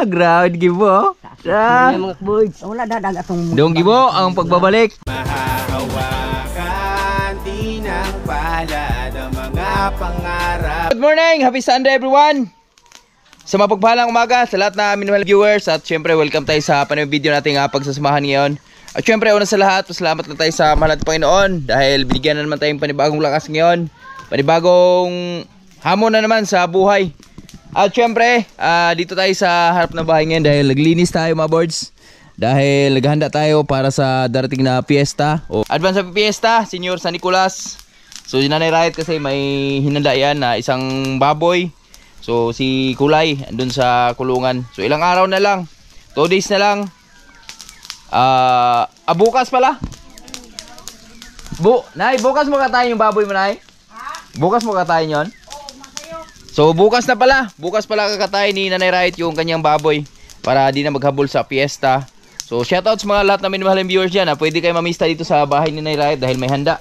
Grabe gibo. Mga boys. Wala dadag atong. Dong gibo ang pagbabalik. Mahahawakan din ang palad ang mga pangarap. Good morning! Happy Sunday everyone! Sa mapagpahalang umaga sa lahat na minumahal viewers at syempre welcome tayo sa panayong video nating pagsasamahan ngayon. At syempre una sa lahat, pasalamat na tayo sa mahal at Panginoon dahil binigyan na naman tayong panibagong lakas ngayon. Panibagong hamon na naman sa buhay. At syempre, dito tayo sa harap ng bahay ngayon dahil naglinis tayo mga boards. Dahil naghahanda tayo para sa darating na fiesta o advance sa fiesta, Senyor San Nicolas. So si Nanay Riot kasi may hinanda yan na isang baboy. So si Kulay andun sa kulungan. So ilang araw na lang, 2 days na lang. Bukas pala. Nay, bukas mo katayin yung baboy mo, Nay? Bukas mo katayin yon? So bukas na pala. Bukas pala kakatayin ni Nanay Riot yung kanyang baboy para di na maghabol sa fiesta. So shoutouts mga lahat na minamahaling viewers dyan. Pwede kayo mamista dito sa bahay ni Nanay Riot dahil may handa.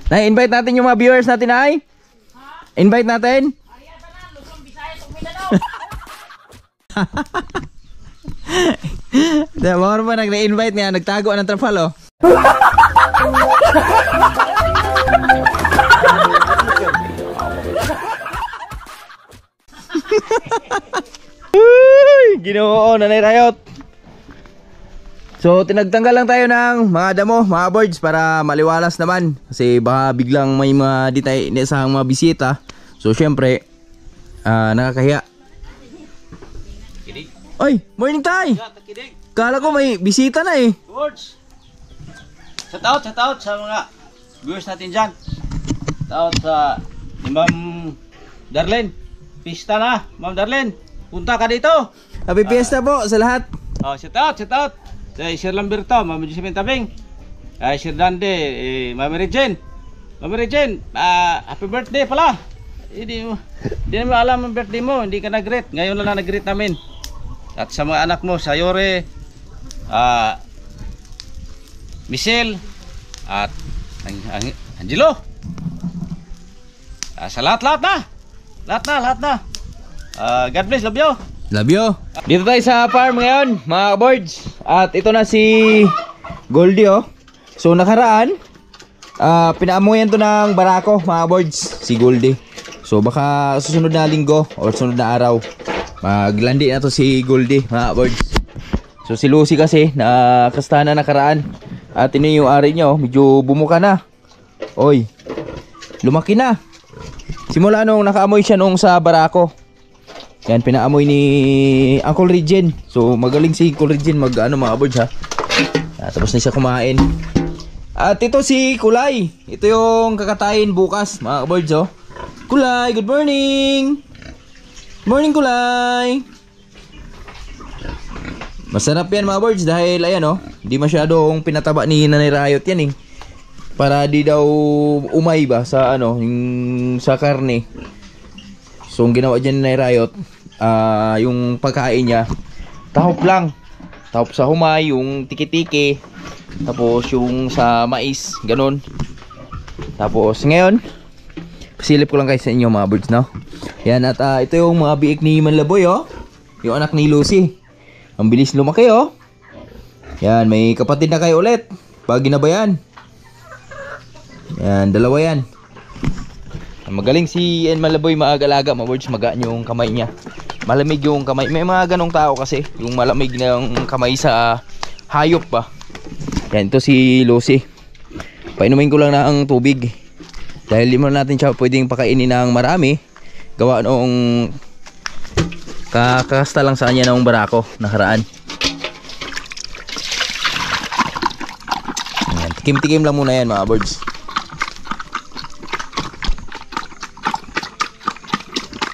Nay, invite natin yung mga viewers natin, Nay. Invite natin. Bawar ba nag-invite niya? Nagtago ng trapalo. Ginoo, Nanay Riot. So tinagtanggal lang tayo ng mga damo, mga boards para maliwalas naman. Kasi baka biglang may mga di tayo inaasahang mga bisita. So syempre nakakahiya. Ay, morning tay! Kala ko may bisita na eh. Boards! Shout out sa mga viewers natin dyan. Shout out sa ni Ma'am Darlene. Pista na, Ma'am Darlene. Punta ka dito. Happy fiesta po sa lahat. Shout out. Sa Sir Lamberto, Ma'am Josephine Tabing. Sir Dande, Ma'am Regine. Ma'am Regine, happy birthday pala. Hindi naman alam ang birthday mo, hindi ka nag-greet. Ngayon lang nag-greet namin. At sa mga anak mo, sa Yore, Michelle, at Angelo. Sa lahat na. God bless, love you. Love you. Dito tayo sa farm ngayon, mga boards. At ito na si Goldie oh. So nakaraan, pinaamuyan to ng barako, mga boards, si Goldie. So baka susunod na linggo o susunod na araw maglandi na to si Goldie, mga boards. So si Lucy kasi nakasta na nakaraan. At ino yung ari niya oh, medyo bumuka na. Oy, lumaki na. Simula nung nakaamoy siya nung sa barako. Yan, pinaamoy ni Uncle Regine. So magaling si Uncle Regine mag mga boards ha. Tapos na siya kumain. At ito si Kulay. Ito yung kakatayin bukas, mga boards oh. Kulay, good morning. Morning Kulay. Masarap yan mga boards dahil ayan oh, hindi masyadong pinataba ni Nanay Riot yan eh. Para di daw umay ba sa yung sa karne. So ang ginawa dyan ni Nanay Riot, yung pagkain niya, tahop lang. Tahop sa humay, yung tiki-tiki. Tapos yung sa mais, ganun. Tapos ngayon, pasilip ko lang kayo sa inyo mga birds, no? Yan, at ito yung mga biik ni Manlaboy, oh. Yung anak ni Lucy. Ang bilis lumaki, oh. Yan, may kapatid na kayo ulit. Pagi na ba yan? Yan, dalawa yan. Magaling si Manlaboy maaga-alaga, mga birds. Magaan yung kamay niya. Malamig yung kamay. May mga ganong tao kasi. Yung malamig na yung kamay sa hayop ba. Yan, ito si Lucy. Painumin ko lang na ang tubig. Dahil di mo natin siya pwedeng pakainin ng marami. Gawa noong kakasta lang sa kanya ng barako nakaraan. Ayan, tikim-tikim lang muna yan mga birds.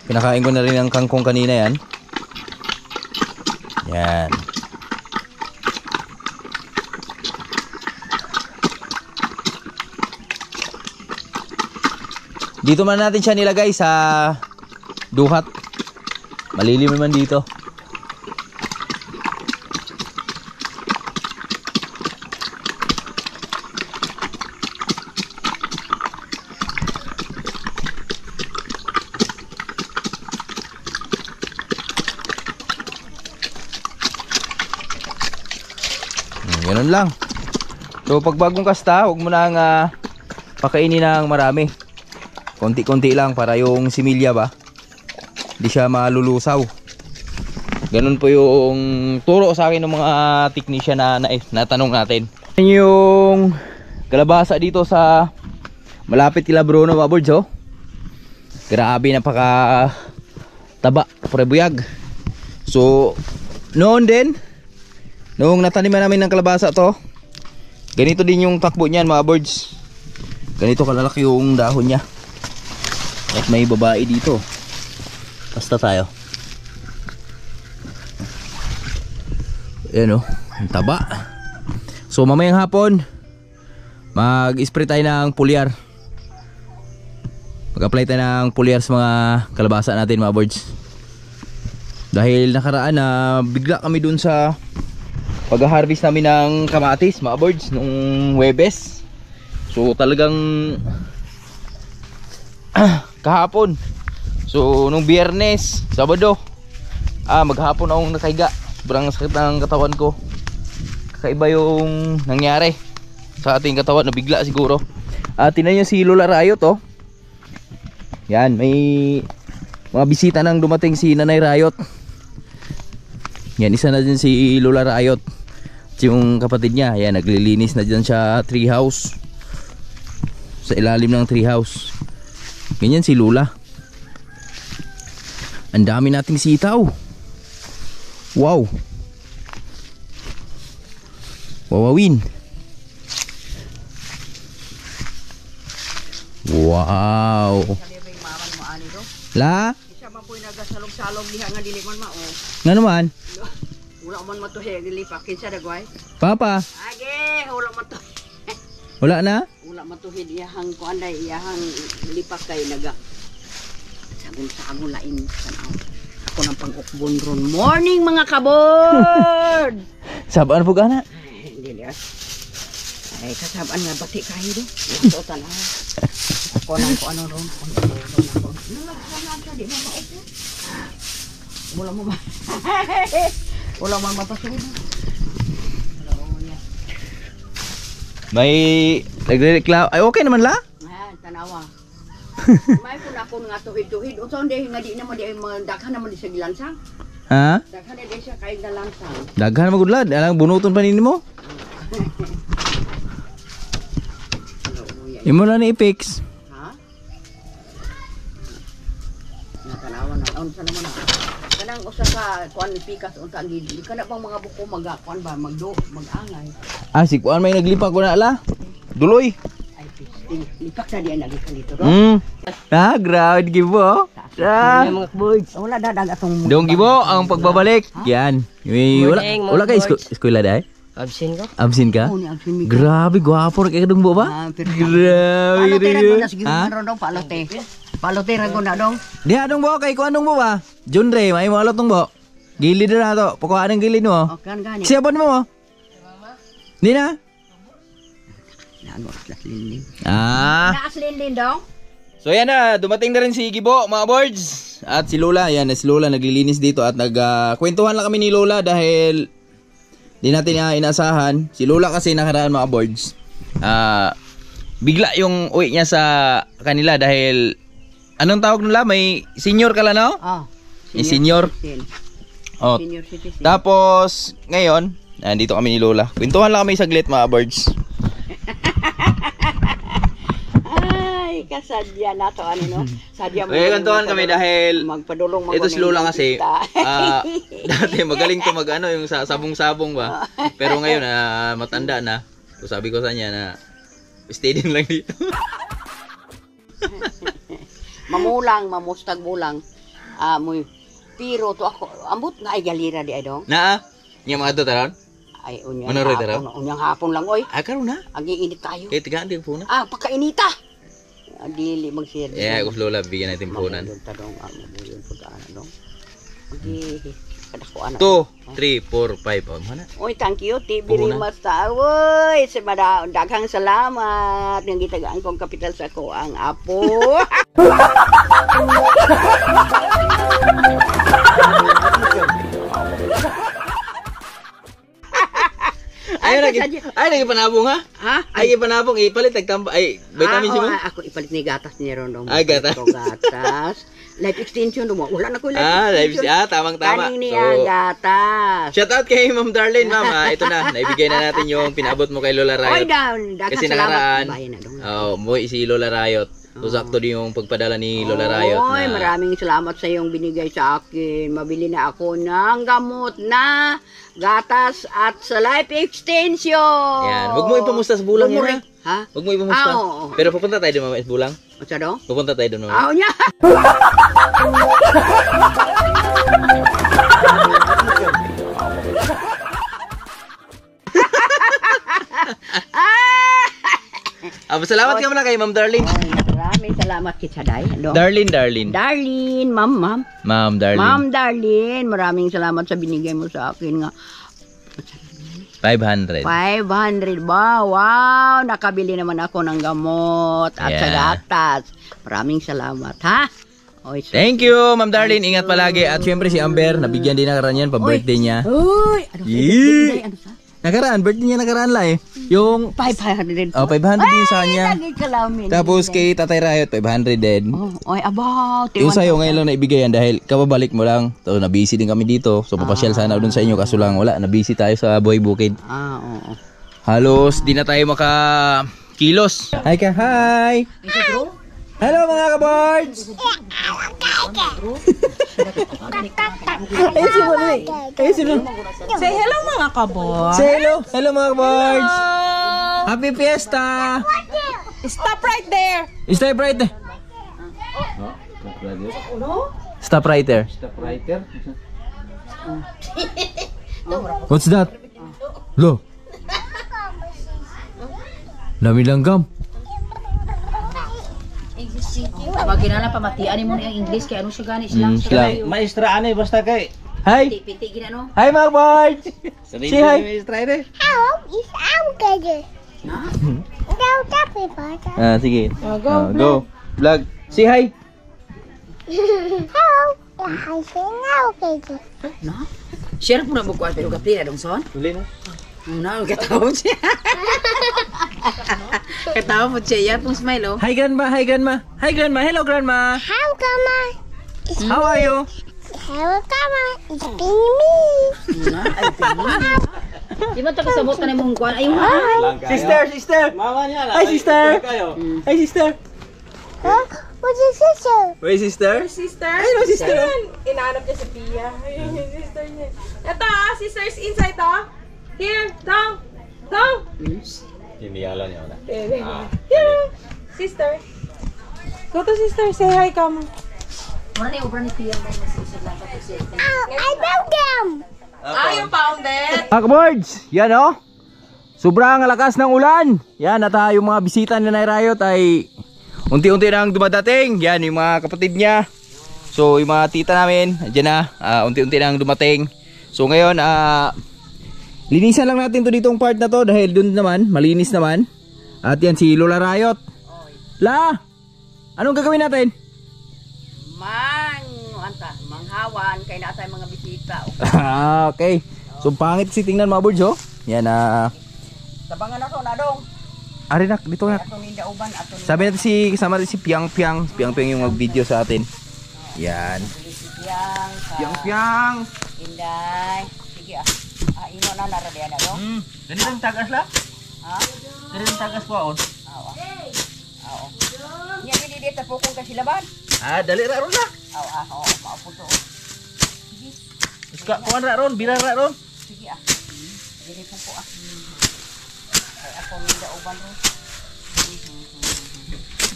Pinakain ko na rin ang kangkong kanina yan. Yan. Dito man natin siya nilagay sa duhat. Malilim naman dito. Ganun lang. So pag bagong kasta, huwag mo nang pakainin ng marami. Konti-konti lang para yung similya ba, hindi siya malulusaw. Ganun po yung turo sa akin ng mga technician na natanong natin. Yung kalabasa dito sa malapit kila Bruno mga boards, oh. Grabe, napaka taba, prebuyag. So noon din, noong nataniman namin ng kalabasa to, ganito din yung takbo niyan mga boards. Ganito kalalaki yung dahon niya. At may babae dito. Basta tayo. Ayan, oh, ang taba. So mamayang hapon, mag-spray tayo ng pulyar. Mag-apply tayo ng pulyar sa mga kalabasa natin mga boards. Dahil nakaraan na bigla kami dun sa pag-harvest namin ng kamatis mga boards nung Huwebes. So talagang kahapon. So nung Biyernes, Sabado, maghapon akong nakahiga. Sobrang sakit ng katawan ko. Kakaiba yung nangyari sa ating katawan, nabigla siguro. Tingnan nyo si Lola Rayot, oh. Yan, may mga bisita nang dumating si Nanay Rayot. Yan, isa na din si Lola Rayot. Yung kapatid niya, yan, naglilinis na dyan siya tree house. Sa ilalim ng tree house. Ganyan si Lola. Ang dami nating sitaw. Wow. Wawawin. Wow. La? Isa man po nagasalog-salog diha nga dili man mao. Nga naman? Wala man matuhi dili pa kinsa dagway. Papa? Age, wala matuhi. Wala na? Wala matuhi iyahang kuanday iyahang lipak kay naga. Sabon lain tanaw. Ako nang pang-ukbon ron. Morning mga kabord. Sabaan po gana? Dili ay kasabaan nga bati kayo do. So tanaw. Ako nang ko ano ron. Di mo maupo. Wala mo ba? Wala man mapasugod. May nagrereklamo. Ay okay naman la? Tanawa. May pun ako nga tuhid-tuhid. Unsa hindi nga di naman di daghan naman di sa gilansang. Ha? Daghan di siya kay galansang. Daghan magudlad. Alang bunuton pa ninyo mo? Imo na ni i-fix. Ha? Natanawa na. Unsa naman na. Kanang usa ka kuan pikas unta ang gidi. Kana bang mga buko magakuan ba mag-angay. Si kuan may naglipak ko na ala. Duloy. Ay pisting. Lipak na diyan nagikan dito ro. Grabe gibo. Mga boys. Wala dadag atong Dong gibo ang pagbabalik. Yan. Wala kay eskwela dai? absent ka? Absent ka? Oo, ni absent mi. Grabe gwapo kay kadung bo ba? Grabe Palote rin. na siguro ron dong palote. Palote ra na dong. Di adong bo kay kuan dong bo ba? John Ray, may mga lotong bo. Gilid na to. Pakuha ng gilid mo. O kan gani. Siya mo mo? Di na? Ano atlas linding. Naas linding dong. So yan na, dumating na rin si Gibo, mga boards. At si Lola, yan, si Lola naglilinis dito at nagkwentuhan lang kami ni Lola dahil di natin inaasahan. Si Lola kasi nakaraan mga boards. Bigla yung uwi niya sa kanila dahil anong tawag nila? May senior ka lang, no? May senior. Oh. Senior citizen. Tapos ngayon, nandito kami ni Lola. Kwentuhan lang kami saglit mga boards. Ay, kasadya na to ano no. Sadya mo. Kwentuhan kami dahil magpadulong ito si Lola kasi dati magaling to mag-ano yung sabong-sabong ba. Pero ngayon matanda na. So sabi ko sa niya na stay din lang dito. Mamulang, mamustag bulang. Muy pero to ako ambot nga ay galira di ay dong. Naa, nya mga to taron? Ay unya. Ano rin taron? Unyang hapon lang oy. Karon na. Agi init tayo. Kaya tigaan din po na. Pagkainita. Dili mag-share. Kung Lola bigyan natin punan. Tadong mabuyon pud ana dong. Agi kadako ana. 2, 3, 4, 5 mana? Oy, thank you. TV Rimasta. Oy, daghang salamat ng gitagaan kong kapital sa ko ang apo. Ayun Ay, lagi panabong ha? Ha? Ay, panabong. Ipalit, nagtamba. Ay, vitamin si mo? Ako ipalit ni gatas ni Rondong. Ay, gatas. Gatas. Life extension mo. Wala na ko life extension. Tamang-tama. Kaning niya gatas. Shout out kay Ma'am Darlene, Ma'am. Ito na, naibigay na natin yung pinabot mo kay Lola Oy, Rayot. Kasi nakaraan, si Lola Rayot. So, sakto din yung pagpadala ni Lola Rayot. Oy, maraming salamat sa iyong binigay sa akin. Mabili na ako ng gamot na gatas at sa life extension. Yan. Huwag mo ipamusta sa bulang Huwag mo yan, ha? Ha? Huwag mo ipamusta. Oo. Pero pupunta tayo doon mamaya sa bulang. O siya daw? Pupunta tayo doon mamaya. Ako niya. Salamat ka muna kay Ma'am Darlene. Maraming salamat kitsaday. Darlene. Darlene, ma'am. Ma'am Darlene. Ma'am Darlene, maraming salamat sa binigay mo sa akin nga. 500. 500 ba? Wow! Nakabili naman ako ng gamot at sa gatas. Maraming salamat, ha? Oy, Thank you, Ma'am Darlene. Ingat palagi. At syempre si Amber, nabigyan din nakaraan yan pa-birthday niya. Uy! Ano Yee! ano sa? Nakaraan, birthday niya nakaraan la eh. Yung 500 500 din sa kanya. Lagi kalamin. Tapos kay Tatay Rayot, 500 din. Oy, about. Yung sa'yo ngayon lang naibigay yan dahil kababalik mo lang. So, nabisi din kami dito. So, papasyal sana doon sa inyo. Kaso lang wala, nabisi tayo sa Buhay Bukid. Oo. Halos, di na tayo makakilos. Hi ka, hi! Hello mga ka-boards! Say hello mga kabor. Say hello! Hello mga ka-boards! Happy Fiesta! Stop right there. Stop right there! Stop right there. What's that? Lo. Dami langgam. Pag ginala pamatian mo na yung English kay ano siya gani sila. Maestra ano basta kay. Hi! Piti ginano. Hi mga boards! Say hi! Maestra ide. Sige. Go. Vlog. Say hi! Share po na mo pero gapli na dong son. Uli na. Na katawo siya. Katawo mo siya pong smile oh. Hi grandma! Hi grandma! Hi grandma! Hello grandma! How come How are you? it's me? Na ay pili. Di ba ta kasabot na mong kuan ay ha. Sister! Mama niya na. Hi sister! Kayo. Hi sister! Huh? What's your sister? Where is sister? Sister. Hello sister! Inanap niya si Pia. Ayun yung sister niya. Ito sisters inside Here, down. Tiniyalan niya na. Here, sister. Go to sister, say hi, come. Mura ni ubra ni Pia mo sa lang ka siya. I broke them. You found it. Mga boards, yan o. Sobrang lakas ng ulan. Yan, at yung mga bisita ni Nanay Rayot ay unti-unti nang dumadating. Yan, yung mga kapatid niya. So, yung mga tita namin, dyan na, unti-unti nang dumating. So, ngayon, linisan lang natin to ditong part na to dahil dun naman, malinis naman. At yan, si Lola Rayot. La, anong gagawin natin? Manghawan kay na tay mga bisita. Okay. So, pangit si tingnan mga boards, oh. Yan, Tabangan ako na dong. Ari nak, dito nak. Atong indauban aton. Sabi natin kasama natin si Piang Piang. Si Piang Piang yung mag-video sa atin. Yan. Piang. Inday. Sige imo na nara diyan na dong. Ganitong tagas la? Ha? Ganitong tagas po on. Oo. Nya gidi dito po kung kasi laban. Dali ra ron na. Oo, maupo to. Iska kuan ra ron, bira ra ron. Sige Dili po Ay ako indauban ro.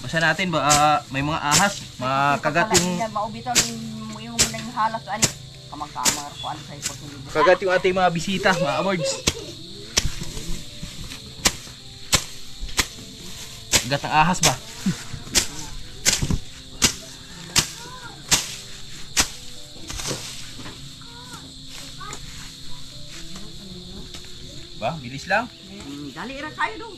Basta natin ba may mga ahas, makagat yung maubitaw yung halas ani. Kamang-kamang ko ano sa ipotulog. kagat yung ating mga bisita, mga awards. Kagat ng ahas ba? Ba, bilis lang. Dali ra kayo dong.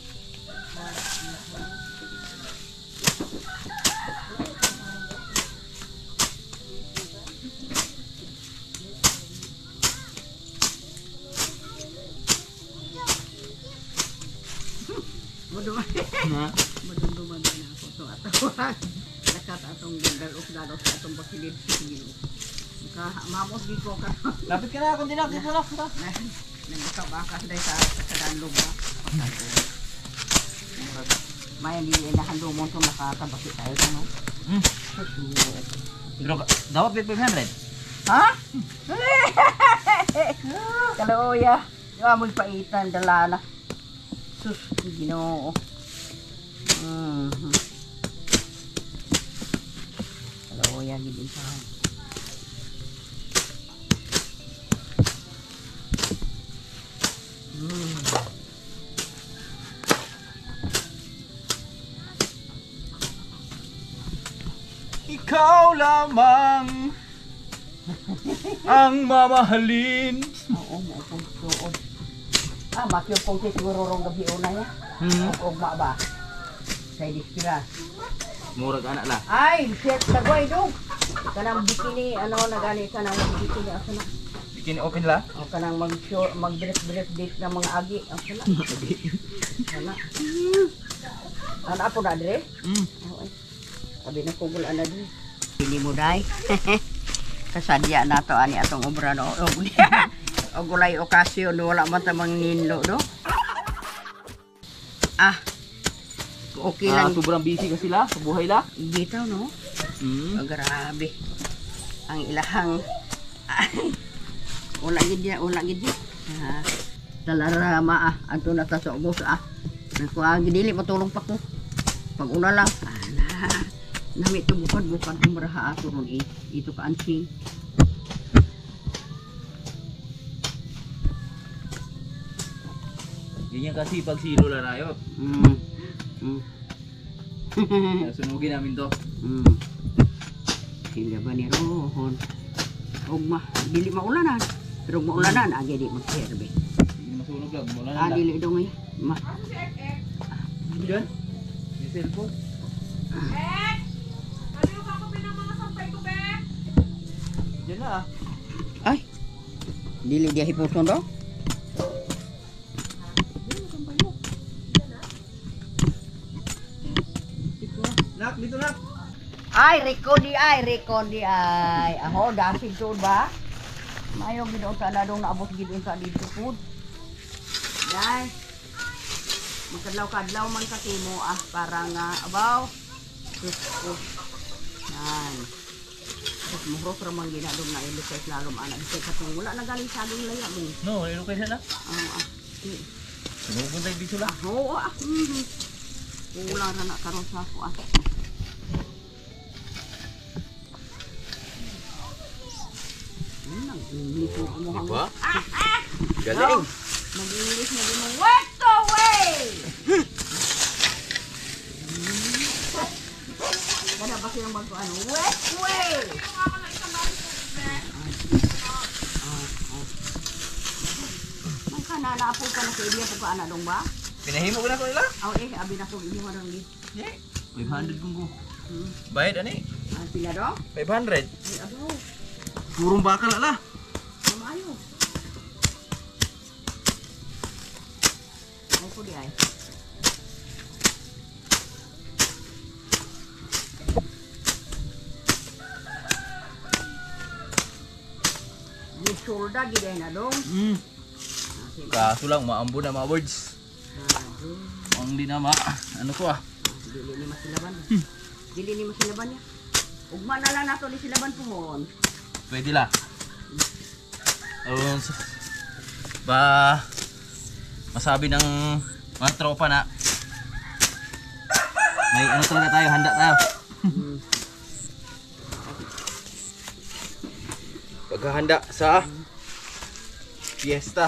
Madumduman na ako. So, atawag. Lakat atong gandal-os-dalos sa atong bakilid. Mamos di ko ka. Lapit ka na, kundi na. Nagkabakas dahil sa kadanlog ba? Mayan din na handumon kung makatabaki tayo. Ano? Pero dapat bit 500. Ha? Kaloya. Yung amoy paitan, dala na. Sus, Ginoo. Kaloya, gidin sa Ikaw lamang ang mamahalin. Oo, maupong. Makyong kong siguro rong gabi una niya. Ugma ba? Sa dispira. Murag anak la. Ay, shit, tagoy dong. Kanang bikini, nagani kanang bikini, ako na. Bikini open la. O kanang mag-brief date ng mga agi. Ako na. Ano? Ano ako na, Dre? Okay. Sabi na kugul ana din. Hindi mo day. Kasadya na to ani atong obra no. O gulay okasyon wala man ta mang ninlo do. Okay lang. Sobrang busy kasi la sa buhay la. Bitaw no. Grabe. Ang ilahang wala gid ya. Talarama adto na ta sa ubos Naku dili matulong pa ko. Pag una lang. Nami ito bukad kumaraha ato ron ito ka ansing. Ganyan kasi pag silo la nayo. Sunugin namin to. Sila ba ni Rohon? Ugma, dili maulanan. Pero maulanan, agi di magserbe. Hindi masunog lang. Mula na Dili dong ma. Diyan. May cellphone. Ano ba ako mga sampay ko, be? Diyan na Ay. Dili dia hipuson do? Nak, dito nak. Ay, record di ay. Aho, dasig to ba? Mayo gid sa ladong naabot gid sa dito food. Dai. Makadlaw-kadlaw man ka timo parang abaw. Yan. Tapos muhrot ramang ginadong na ilo kay slalom anak kay katong wala na galing sa adong laya mo. No, ilo kay sana. Pupunta dito la. Oo. Wala na karon sa ako Nag-English mo hang. Ba? Galing. Nag-English na mo. What's the way? Kada ba siyang mag-ano? West way. May kanana po ka na sa area pag ana dong ba? Pinahimo ko na ko nila. Abi na ko ini mo dong di. 500 kung ko. Bayad ani? Pila dong? 500. Ay abo. Purong bakal ala. Maayo. Ay ko di ay. Solda gid na dong. Kaso lang maambo na mga words. Ang di na ano ko Dili ni masilaban. Dili ni masilaban niya. Ugma na lang nato ni silaban pumon. Pwede la. Ba masabi ng mga tropa na may ano talaga tayo, handa tayo. Paghahanda sa fiesta.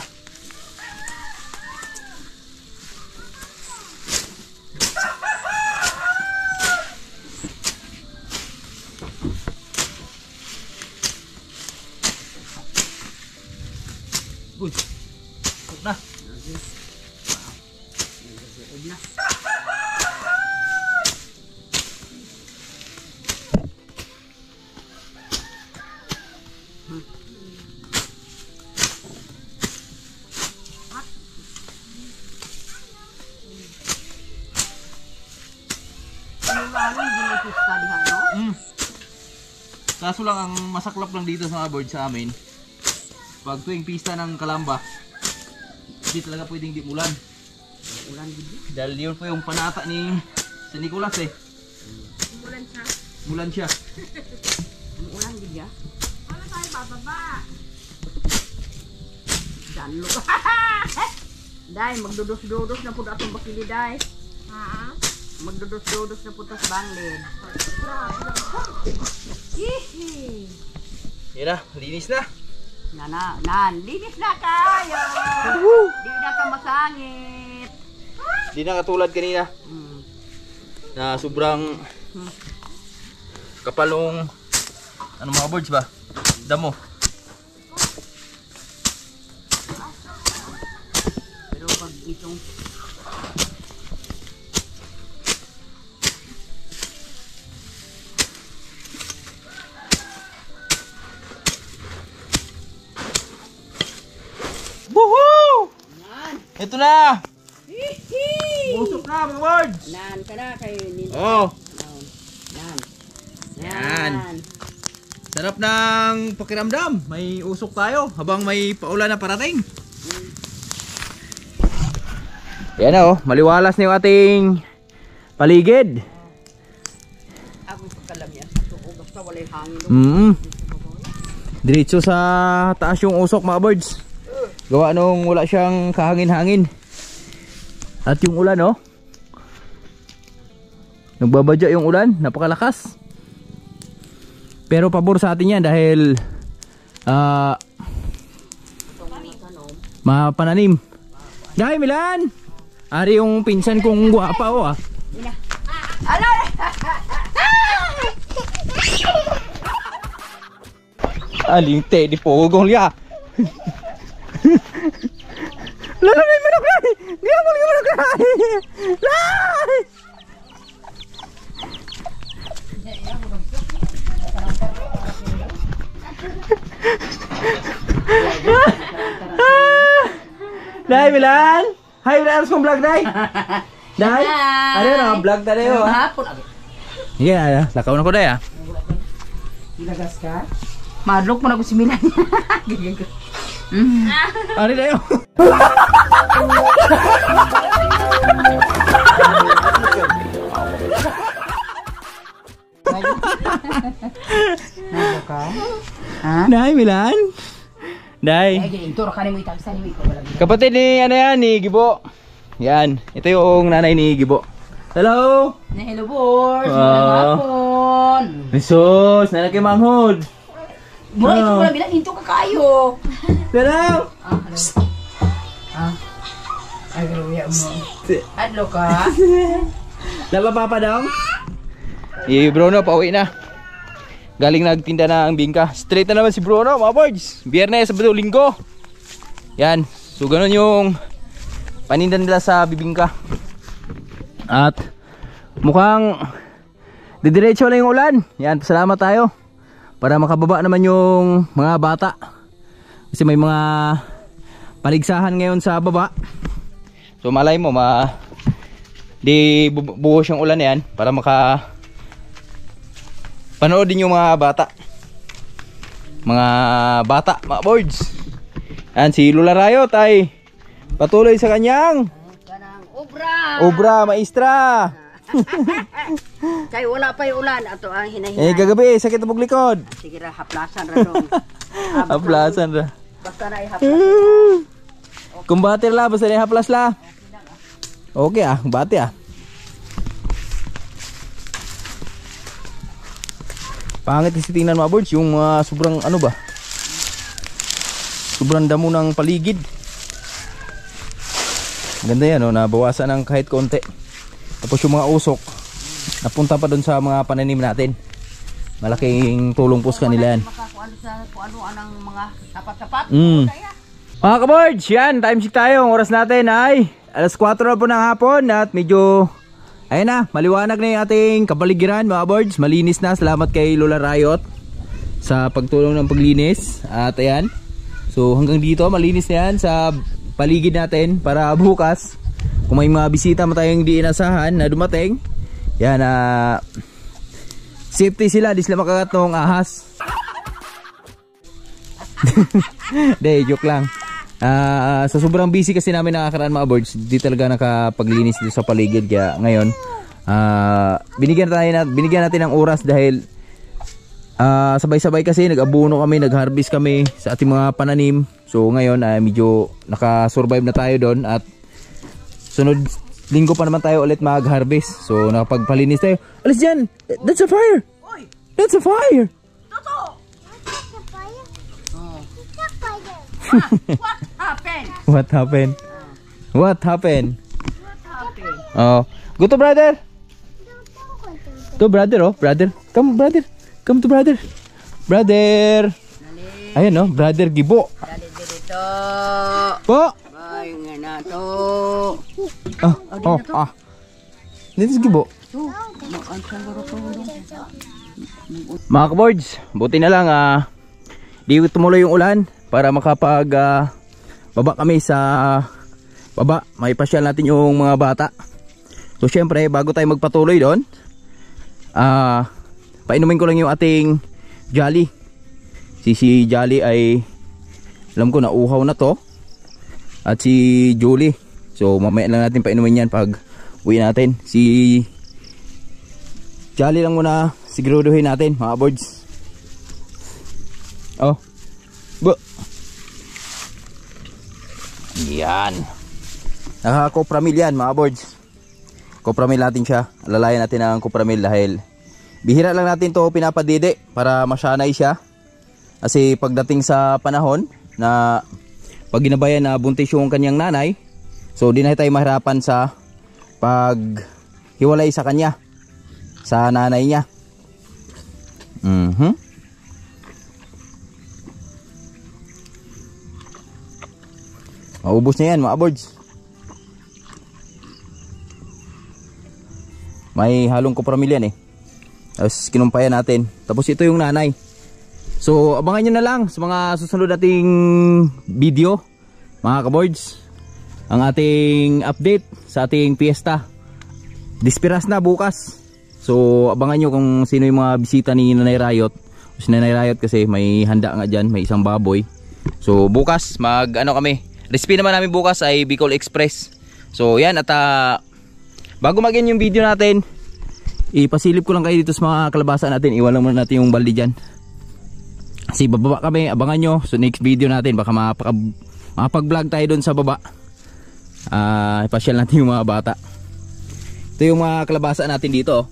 Good. Good na. pista diha, no? Kaso lang ang masaklap lang dito sa mga birds sa amin. Pag tuwing pista ng Kalamba, hindi talaga pwedeng di mulan. Ulan gid. Dahil yun po yung panata ni si Nicolas eh. Bulan siya. Mulan siya. Ulan gid ya. Ano tayo bababa? Danlo. Dai, magdudos-dudos na pud atong bakili dai. Ha? Magdudos-dudos na pud tas banglid. Hihi. Yan na, linis na. Linis na kayo. Di na ka masangit. Di na katulad kanina na sobrang kapalong ano mga birds ba? Damo. Pero pag itong Woohoo! Ito na! Busok na mga birds! nan kana kay ni. Oh! Nan. Yan. Sarap ng pakiramdam. May usok tayo habang may paulan na parating. Yan na oh, maliwalas na yung ating paligid. Ako pagkalam yan sa tuo basta walay hangin. Diretso sa taas yung usok mga birds. Gawa nung wala siyang kahangin-hangin. At yung ulan oh. Nagbabadya yung ulan, napakalakas. Pero pabor sa atin yan dahil mapananim. Dahil Milan! Ari yung pinsan kong guwapa oh ah. Aling Teddy Pogong liya. Lalo na yung manok na! Hindi mo yung manok na! Lai! Dai Milan! Hi Milan! Aras kong vlog Dai! Dai! Ano yun oh? Vlog tayo oh! Sige na, lakaw na ko Dai ah! Ilagas ka? Madlok mo na ko si Milan. Ano tayo? Dai Milan? Dai. Kapatid ni ano yan ni Gibo. Yan, ito yung nanay ni Gibo. Hello. Hello boys, magandang hapon. Jesus, nanay kay Manghod. Mura ito pala bilang into ka kayo. Hello. Ay, luya mo. Adlo ka. Laba papa daw? Bruno, pauwi na. Galing nagtinda na ang bingka. Straight na naman si Bruno, mga boys. Biyernes, Sabado, Linggo. Yan. So, ganun yung paninda nila sa bibingka. At mukhang didiretso na yung ulan. Yan, salamat tayo. Para makababa naman yung mga bata. Kasi may mga paligsahan ngayon sa baba. So, malay mo, di buhos yung ulan na yan para panood din yung mga bata. Mga boards. Yan si Lola Rayot ay patuloy sa kanyang obra maestra. Kay wala pa yung ulan ato ang hinahinay. Gagabi sakit ang likod. Sige ra haplasan ra dong. Haplasan ra. Basta na ihaplas. Kumbatir la basta na haplas la. Okay bati Pangit kasi tingnan mga birds yung sobrang sobrang damo ng paligid. Ganda yan nabawasan ng kahit konti. Tapos yung mga usok napunta pa doon sa mga pananim natin. Malaking tulong po sa kanila yan. Kung ano ang mga sapat-sapat. Mga ka-birds, yan, time check tayo. Ang oras natin ay alas 4 na po ng hapon at medyo ayun na, maliwanag na yung ating kapaligiran mga birds. Malinis na, salamat kay Lola Rayot sa pagtulong ng paglinis. At ayan, so hanggang dito malinis na yan sa paligid natin para bukas kung may mga bisita mo tayong di inasahan na dumating. Yan Safety sila, di sila makagat ng ahas. Hindi, joke lang. Sa sobrang busy kasi namin nakakaraan mga birds, di talaga nakapaglinis dito sa paligid. Kaya ngayon, binigyan natin ng oras dahil sabay-sabay kasi nag-abuno kami, nag-harvest kami sa ating mga pananim. So ngayon medyo nakasurvive na tayo doon at sunod linggo pa naman tayo ulit mag-harvest. So nakapagpalinis tayo. Alis dyan! That's a fire! That's a fire! What happened? What happened? Oh, go to brother. To brother, oh, brother. Come brother. Come to brother. Brother. Ayan, no, brother Gibo. Dali dito. Po. Ay, nga na to. Dito si Gibo. Mga kaboards, buti na lang di tumuloy yung ulan para makapag baba kami sa baba. May pasyal natin yung mga bata. So syempre bago tayo magpatuloy doon, painumin ko lang yung ating Jolly. Si Jolly ay alam ko nauhaw na to. At si Julie, so mamaya lang natin painumin yan pag uwi natin. Si Jolly lang muna siguraduhin natin mga boards. Oh, yan, naka-copramil yan mga boards. Copramil natin siya, alalayan natin ang copramil dahil bihira lang natin to pinapadide para masanay siya. Kasi pagdating sa panahon na pag ginabayan na buntis yung kanyang nanay, so di na tayo mahirapan sa paghiwalay sa kanya, sa nanay niya. Maubos na yan mga boards. May halong copramil yan Tapos kinumpayan natin. Tapos ito yung nanay. So abangan nyo na lang sa mga susunod nating video mga kaboards, ang ating update sa ating piyesta. Dispiras na bukas. So abangan nyo kung sino yung mga bisita ni Nanay Riot. Si Nanay Riot kasi may handa nga dyan, may isang baboy. So bukas kami, recipe naman namin bukas ay Bicol Express. So yan, at bago mag-end yung video natin, ipasilip ko lang kayo dito sa mga kalabasa natin. Iwan lang muna natin yung balde dyan. Kasi bababa kami, abangan nyo. So next video natin, baka makapag-vlog tayo doon sa baba. Ipasyal natin yung mga bata. Ito yung mga kalabasa natin dito.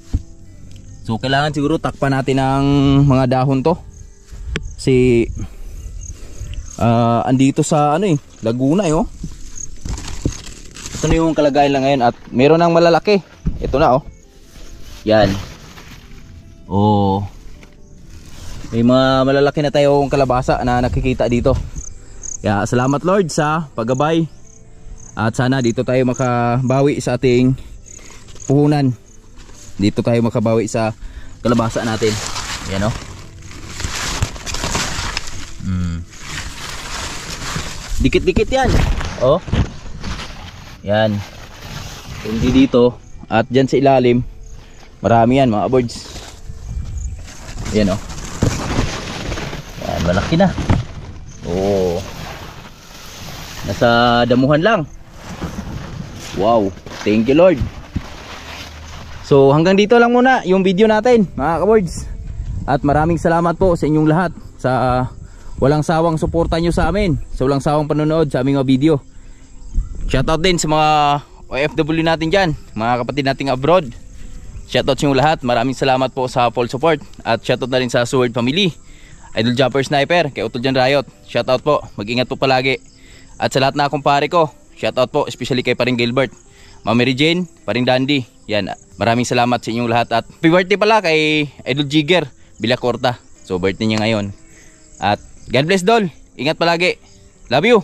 So kailangan siguro takpan natin ng mga dahon to. Kasi andito sa Laguna Ito na yung kalagayan lang ngayon. At meron ng malalaki. Ito na Yan. May mga malalaki na tayong kalabasa na nakikita dito. Kaya salamat Lord sa paggabay. At sana dito tayo makabawi sa ating puhunan. Dito tayo makabawi sa kalabasa natin. Yan Dikit-dikit yan. Yan. Hindi dito. At dyan sa ilalim, marami yan mga birds. Yan Yan, malaki na. Nasa damuhan lang. Wow, thank you Lord. So hanggang dito lang muna yung video natin mga kaboards. At maraming salamat po sa inyong lahat sa walang sawang suporta nyo sa amin, sa walang sawang panonood sa aming mga video. Shoutout din sa mga OFW natin dyan, mga kapatid nating abroad. Shoutout sa inyong lahat, maraming salamat po sa full support. At shoutout na rin sa Sword Family, Idol Jumper Sniper, kay Utol Jan Riot. Shoutout po, mag-ingat po palagi. At sa lahat na kumpare ko, shoutout po especially kay Paring Gilbert, Ma'am Mary Jane, Paring Dandy. Yan, maraming salamat sa inyong lahat. At happy birthday pala kay Idol Jigger Villacorta. So birthday niya ngayon. At God bless Dol, ingat palagi. Love you.